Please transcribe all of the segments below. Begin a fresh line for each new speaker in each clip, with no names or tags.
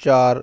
4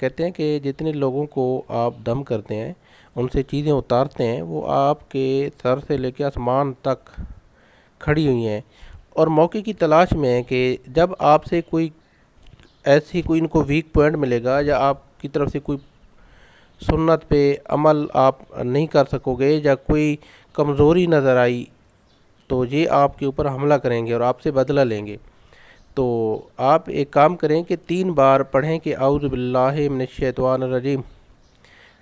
کہتے ہیں کہ جتنے لوگوں کو آپ دم کرتے ہیں، ان سے چیزیں اتارتے ہیں، وہ آپ کے سر سے لے کے آسمان تک کھڑی ہوئی ہیں، اور موقع کی تلاش میں ہے کہ جب آپ سے کوئی ایسی کوئی ان کو ویک پوائنٹ ملے گا، یا آپ کی طرف سے کوئی سنت پہ عمل آپ نہیں کر سکو گے، یا کوئی کمزوری نظر آئی، تو یہ آپ کے اوپر حملہ کریں گے اور آپ سے بدلہ لیں گے۔ تو آپ ایک کام کریں کہ 3 بار پڑھیں کہ اعوذ باللہ من الشیطان الرجیم۔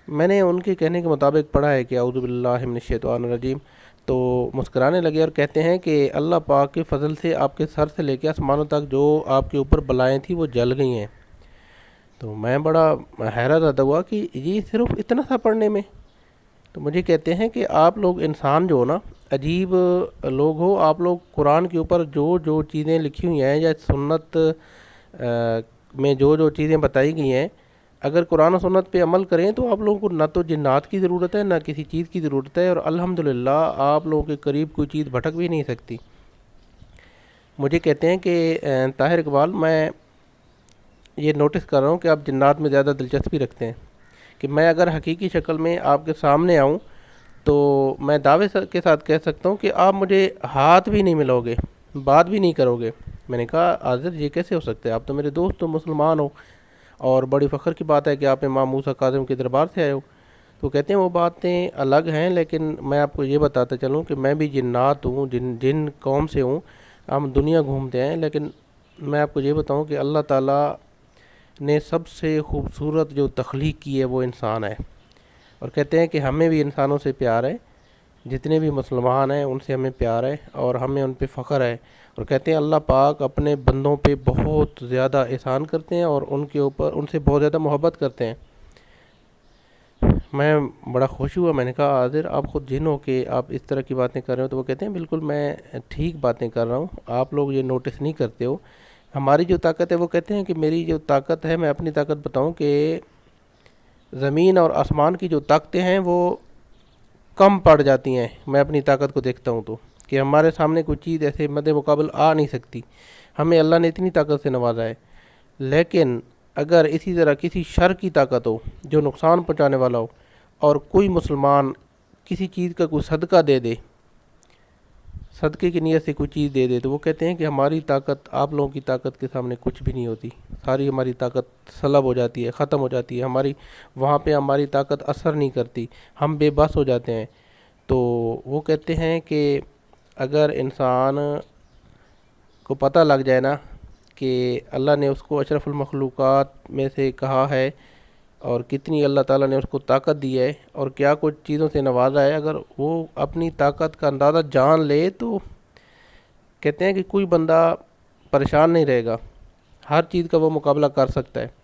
میں نے ان کے کہنے کے مطابق پڑھا ہے کہ اعوذ باللہ من الشیطان الرجیم، تو مسکرانے لگے اور کہتے ہیں کہ اللہ پاک کے فضل سے آپ کے سر سے لے کے آسمانوں تک جو آپ کے اوپر بلائیں تھیں وہ جل گئی ہیں۔ تو میں بڑا حیرت زدہ ہوا کہ یہ صرف اتنا سا پڑھنے میں۔ تو مجھے کہتے ہیں کہ آپ لوگ انسان جو ہو نا، عجیب لوگ ہو، آپ لوگ قرآن کے اوپر جو جو چیزیں لکھی ہوئی ہیں، یا سنت میں جو جو چیزیں بتائی گئی ہیں، اگر قرآن و سنت پہ عمل کریں تو آپ لوگوں کو نہ تو جنات کی ضرورت ہے، نہ کسی چیز کی ضرورت ہے، اور الحمدللہ آپ لوگوں کے قریب کوئی چیز بھٹک بھی نہیں سکتی۔ مجھے کہتے ہیں کہ طاہر اقبال، میں یہ نوٹس کر رہا ہوں کہ آپ جنات میں زیادہ دلچسپی رکھتے ہیں، کہ میں اگر حقیقی شکل میں آپ کے سامنے آؤں تو میں دعوے کے ساتھ کہہ سکتا ہوں کہ آپ مجھے ہاتھ بھی نہیں ملاؤ گے، بات بھی نہیں کرو گے۔ میں نے کہا حاضر یہ کیسے ہو سکتا ہے، آپ تو میرے دوست تو مسلمان ہو، اور بڑی فخر کی بات ہے کہ آپ امام موسیٰ کاظم کے دربار سے آئے ہو۔ تو کہتے ہیں وہ باتیں الگ ہیں، لیکن میں آپ کو یہ بتاتا چلوں کہ میں بھی جنات ہوں، جن قوم سے ہوں، ہم دنیا گھومتے ہیں، لیکن میں آپ کو یہ بتاؤں کہ اللہ تعالیٰ نے سب سے خوبصورت جو تخلیق کی ہے وہ انسان ہے، اور کہتے ہیں کہ ہمیں بھی انسانوں سے پیار ہے، جتنے بھی مسلمان ہیں ان سے ہمیں پیار ہے اور ہمیں ان پہ فخر ہے، اور کہتے ہیں اللہ پاک اپنے بندوں پہ بہت زیادہ احسان کرتے ہیں اور ان کے اوپر ان سے بہت زیادہ محبت کرتے ہیں۔ میں بڑا خوش ہوا، میں نے کہا حاضر آپ خود جن ہو کہ آپ اس طرح کی باتیں کر رہے ہو؟ تو وہ کہتے ہیں بالکل میں ٹھیک باتیں کر رہا ہوں، آپ لوگ یہ نوٹس نہیں کرتے ہو۔ ہماری جو طاقت ہے، وہ کہتے ہیں کہ میری جو طاقت ہے، میں اپنی طاقت بتاؤں کہ زمین اور آسمان کی جو طاقتیں ہیں وہ کم پڑ جاتی ہیں، میں اپنی طاقت کو دیکھتا ہوں تو، کہ ہمارے سامنے کوئی چیز ایسے مد مقابل آ نہیں سکتی، ہمیں اللہ نے اتنی طاقت سے نوازا ہے۔ لیکن اگر اسی طرح کسی شر کی طاقت ہو جو نقصان پہنچانے والا ہو، اور کوئی مسلمان کسی چیز کا کوئی صدقہ دے دے، صدقے کی نیت سے کوئی چیز دے دے، تو وہ کہتے ہیں کہ ہماری طاقت آپ لوگوں کی طاقت کے سامنے کچھ بھی نہیں ہوتی، ساری ہماری طاقت سلب ہو جاتی ہے، ختم ہو جاتی ہے، ہماری وہاں پہ ہماری طاقت اثر نہیں کرتی، ہم بے بس ہو جاتے ہیں۔ تو وہ کہتے ہیں کہ اگر انسان کو پتہ لگ جائے نا کہ اللہ نے اس کو اشرف المخلوقات میں سے کہا ہے، اور کتنی اللہ تعالیٰ نے اس کو طاقت دی ہے، اور کیا کچھ چیزوں سے نوازا ہے، اگر وہ اپنی طاقت کا اندازہ جان لے تو کہتے ہیں کہ کوئی بندہ پریشان نہیں رہے گا، ہر چیز کا وہ مقابلہ کر سکتا ہے۔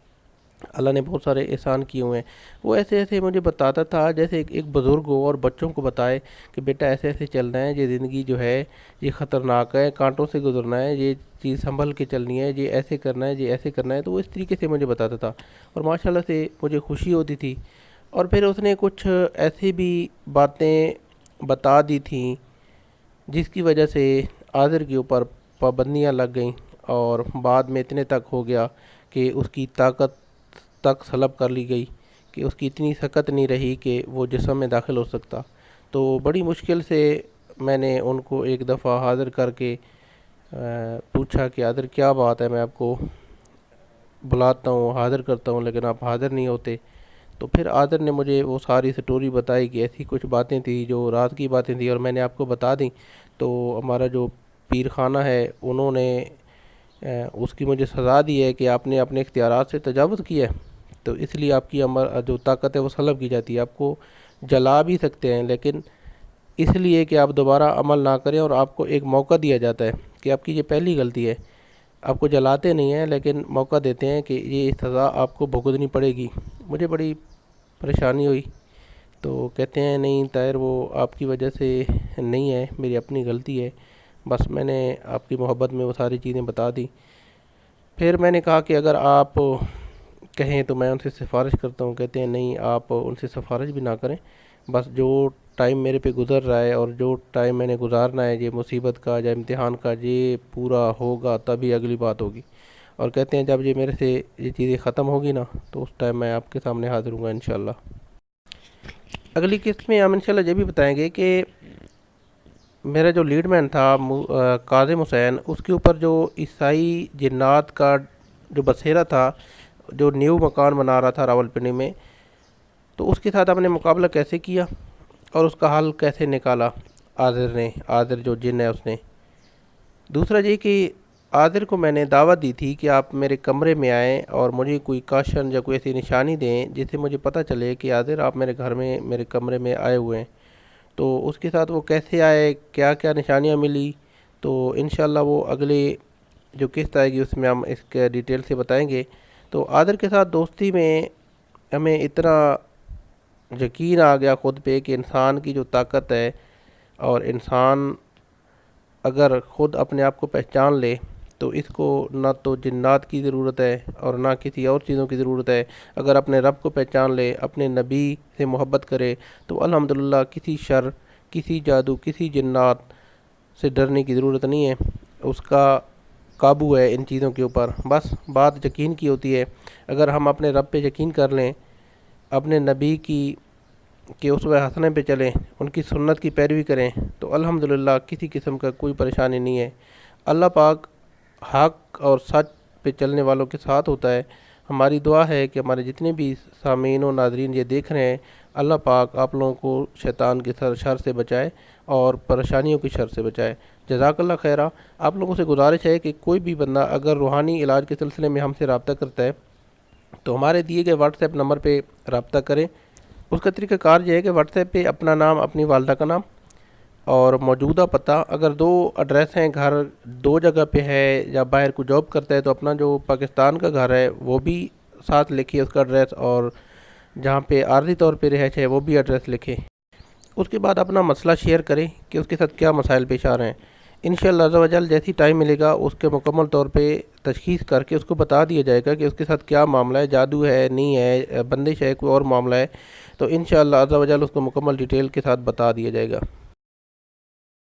اللہ نے بہت سارے احسان کیے ہوئے ہیں۔ وہ ایسے ایسے مجھے بتاتا تھا جیسے ایک بزرگ ہو اور بچوں کو بتائے کہ بیٹا ایسے ایسے چلنا ہے، یہ زندگی جو ہے یہ خطرناک ہے، کانٹوں سے گزرنا ہے، یہ چیز سنبھل کے چلنی ہے، یہ ایسے کرنا ہے، یہ ایسے کرنا ہے۔ تو وہ اس طریقے سے مجھے بتاتا تھا، اور ماشاءاللہ سے مجھے خوشی ہوتی تھی۔ اور پھر اس نے کچھ ایسی بھی باتیں بتا دی تھیں جس کی وجہ سے عاذر کے اوپر پابندیاں لگ گئیں، اور بعد میں اتنے تک ہو گیا کہ اس کی طاقت تک سلب کر لی گئی، کہ اس کی اتنی سکت نہیں رہی کہ وہ جسم میں داخل ہو سکتا۔ تو بڑی مشکل سے میں نے ان کو ایک دفعہ حاضر کر کے پوچھا کہ حاضر کیا بات ہے، میں آپ کو بلاتا ہوں، حاضر کرتا ہوں، لیکن آپ حاضر نہیں ہوتے۔ تو پھر حاضر نے مجھے وہ ساری سٹوری بتائی کہ ایسی کچھ باتیں تھیں جو رات کی باتیں تھیں، اور میں نے آپ کو بتا دیں۔ تو ہمارا جو پیر خانہ ہے انہوں نے اس کی مجھے سزا دی ہے کہ آپ نے اپنے اختیارات سے تجاوز کیا ہے، تو اس لیے آپ کی جو طاقت ہے وہ سلب کی جاتی ہے، آپ کو جلا بھی سکتے ہیں، لیکن اس لیے کہ آپ دوبارہ عمل نہ کریں، اور آپ کو ایک موقع دیا جاتا ہے کہ آپ کی یہ پہلی غلطی ہے، آپ کو جلاتے نہیں ہیں لیکن موقع دیتے ہیں کہ یہ سزا آپ کو بھگتنی پڑے گی۔ مجھے بڑی پریشانی ہوئی، تو کہتے ہیں نہیں طاہر وہ آپ کی وجہ سے نہیں ہے، میری اپنی غلطی ہے، بس میں نے آپ کی محبت میں وہ ساری چیزیں بتا دی۔ پھر میں نے کہا کہ اگر آپ کہیں تو میں ان سے سفارش کرتا ہوں۔ کہتے ہیں نہیں آپ ان سے سفارش بھی نہ کریں، بس جو ٹائم میرے پہ گزر رہا ہے اور جو ٹائم میں نے گزارنا ہے یہ مصیبت کا یا امتحان کا، یہ پورا ہوگا تبھی اگلی بات ہوگی۔ اور کہتے ہیں جب یہ میرے سے یہ چیزیں ختم ہوگی نا تو اس ٹائم میں آپ کے سامنے حاضر ہوں گا انشاءاللہ۔ اگلی قسط میں ہم انشاءاللہ یہ بھی بتائیں گے کہ میرا جو لیڈ مین تھا کاظم حسین، اس کے اوپر جو عیسائی جنات کا جو بسیرا تھا، جو نیو مکان بنا رہا تھا راول پنڈی میں، تو اس کے ساتھ ہم نے مقابلہ کیسے کیا اور اس کا حل کیسے نکالا عاذر جو جن ہے اس نے۔ دوسرا یہ کہ عاذر کو میں نے دعوت دی تھی کہ آپ میرے کمرے میں آئیں اور مجھے کوئی کاشن یا کوئی ایسی نشانی دیں جس سے مجھے پتہ چلے کہ عاذر آپ میرے گھر میں میرے کمرے میں آئے ہوئے ہیں۔ تو اس کے ساتھ وہ کیسے آئے، کیا کیا نشانیاں ملی، تو انشاءاللہ وہ اگلے جو قسط آئے گی اس میں ہم اس کے ڈیٹیل سے بتائیں گے۔ تو عاذر کے ساتھ دوستی میں ہمیں اتنا یقین آ گیا خود پہ کہ انسان کی جو طاقت ہے، اور انسان اگر خود اپنے آپ کو پہچان لے تو اس کو نہ تو جنات کی ضرورت ہے اور نہ کسی اور چیزوں کی ضرورت ہے۔ اگر اپنے رب کو پہچان لے، اپنے نبی سے محبت کرے، تو الحمدللہ کسی شر، کسی جادو، کسی جنات سے ڈرنے کی ضرورت نہیں ہے۔ اس کا قابو ہے ان چیزوں کے اوپر، بس بات یقین کی ہوتی ہے۔ اگر ہم اپنے رب پہ یقین کر لیں، اپنے نبی کی کہ اسوہ حسنہ پہ چلیں، ان کی سنت کی پیروی کریں، تو الحمدللہ کسی قسم کا کوئی پریشانی نہیں ہے۔ اللہ پاک حق اور سچ پہ چلنے والوں کے ساتھ ہوتا ہے۔ ہماری دعا ہے کہ ہمارے جتنے بھی سامعین و ناظرین یہ دیکھ رہے ہیں، اللہ پاک آپ لوگوں کو شیطان کے شر سے بچائے اور پریشانیوں کی شر سے بچائے۔ جزاک اللہ خیرہ۔ آپ لوگوں سے گزارش ہے کہ کوئی بھی بندہ اگر روحانی علاج کے سلسلے میں ہم سے رابطہ کرتا ہے تو ہمارے دیے گئے واٹس ایپ نمبر پہ رابطہ کریں۔ اس کا طریقہ کار یہ ہے کہ واٹس ایپ پہ اپنا نام، اپنی والدہ کا نام اور موجودہ پتہ، اگر دو ایڈریس ہیں، گھر دو جگہ پہ ہے یا باہر کو جاب کرتا ہے تو اپنا جو پاکستان کا گھر ہے وہ بھی ساتھ لکھیے اس کا ایڈریس، اور جہاں پہ عارضی طور پہ رہائش ہے وہ بھی ایڈریس لکھیں۔ اس کے بعد اپنا مسئلہ شیئر کریں کہ اس کے ساتھ کیا مسائل پیش آ رہے ہیں۔ انشاءاللہ عز و جل جیسی ٹائم ملے گا اس کے مکمل طور پہ تشخیص کر کے اس کو بتا دیا جائے گا کہ اس کے ساتھ کیا معاملہ ہے، جادو ہے، نہیں ہے، بندش ہے، کوئی اور معاملہ ہے، تو انشاءاللہ عز و جل اس کو مکمل ڈیٹیل کے ساتھ بتا دیا جائے گا۔